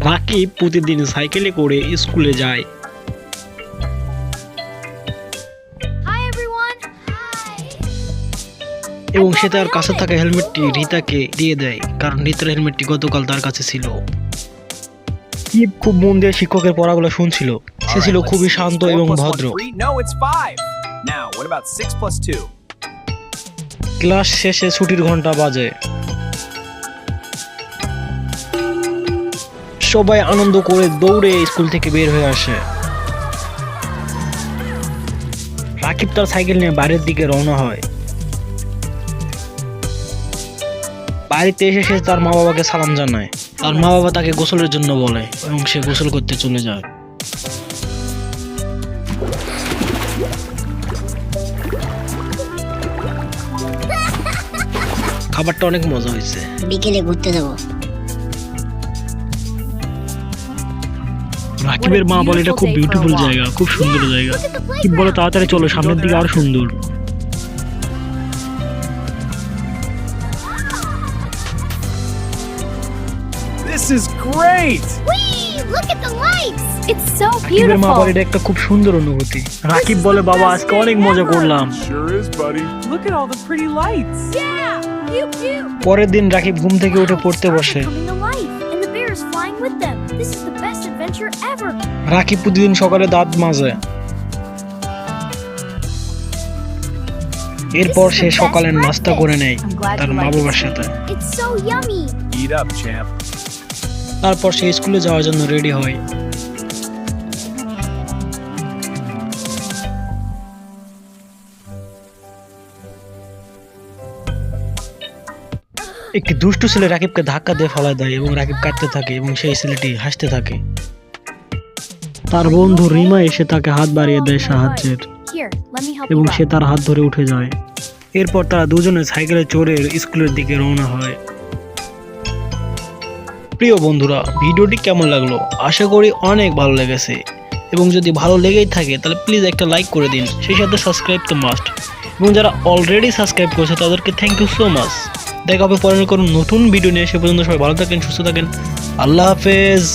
রাকিব প্রতিদিন সাইকেলে করে স্কুলে যায়। এবং সে তার কাছে থাকা হেলমেটটি রিতাকে দিয়ে দেয়, কারণ রিতার হেলমেটটি গতকাল তার কাছে ছিল। রাকিব খুব মন দিয়ে শিক্ষকের পড়াগুলো শুনছিল। সে ছিল খুবই শান্ত এবং ভদ্র। ক্লাস শেষে ছুটির ঘন্টা বাজে। সবাই আনন্দ করে দৌড়ে স্কুল থেকে বের হয়ে আসে। রাকিব তার সাইকেল নিয়ে বাইরের দিকে রওনা হয়। বাড়িতে এসে সে তার মা বাবাকে সালাম জানায়। তার মা বাবা তাকে গোসলের জন্য বলে এবং সে গোসল করতে চলে যায়। খাবারটা অনেক মজা হয়েছে। বিকেলে ঘুরতে যাবো। রাকিবের মা বলে এটা খুব বিউটিফুল জায়গা, খুব সুন্দর জায়গা। রাকিব বলে তাড়াতাড়ি চলো, সামনের দিকে আরো সুন্দর। This is great! Whee! Look at the lights! It's so রাকিবের মা beautiful. বলে এটা একটা খুব সুন্দর অনুভূতি। রাকিব বলে বাবা আজকে অনেক মজা করলাম। Sure is, buddy. Look at all the pretty lights. Yeah! Pew pew! পরের দিন রাকিব ঘুম থেকে উঠে পড়তে বসে। Coming to life, and the bear is flying with them. This is the best adventure ever. Rakib প্রতিদিন সকালে দাঁত মাজে। এরপর সে সকালের নাস্তা করে নেয় তার মা বাবার সাথে। It's so yummy. Eat up, champ. তারপর সে স্কুলে যাওয়ার জন্য রেডি হয়। একটি দুষ্টু ছেলে রাকিবকে ধাক্কা দিয়ে ফেলায় দেয় এবং রাকিব কাঁদতে থাকে এবং সেই ছেলেটি হাসতে থাকে। তার বন্ধু রিমা এসে তাকে হাত বাড়িয়ে দেয় সাহায্যের Here, let me help এবং you সে up. তার হাত ধরে উঠে যায়। এরপর তারা দুজনে সাইকেলে চড়ে স্কুলের দিকে রওনা হয়। প্রিয় বন্ধুরা, ভিডিওটি কেমন লাগলো? আশা করি অনেক ভালো লেগেছে, এবং যদি ভালো লেগেই থাকে তাহলে প্লিজ একটা লাইক করে দিন, সেই সাথে সাবস্ক্রাইব তো মাস্ট। এবং যারা অলরেডি সাবস্ক্রাইব করেছে তাদেরকে থ্যাংক ইউ সো মাচ। দেখা হবে পরের কোনো নতুন ভিডিও নিয়ে। সে পর্যন্ত সবাই ভালো থাকেন, সুস্থ থাকেন। আল্লাহ হাফেজ।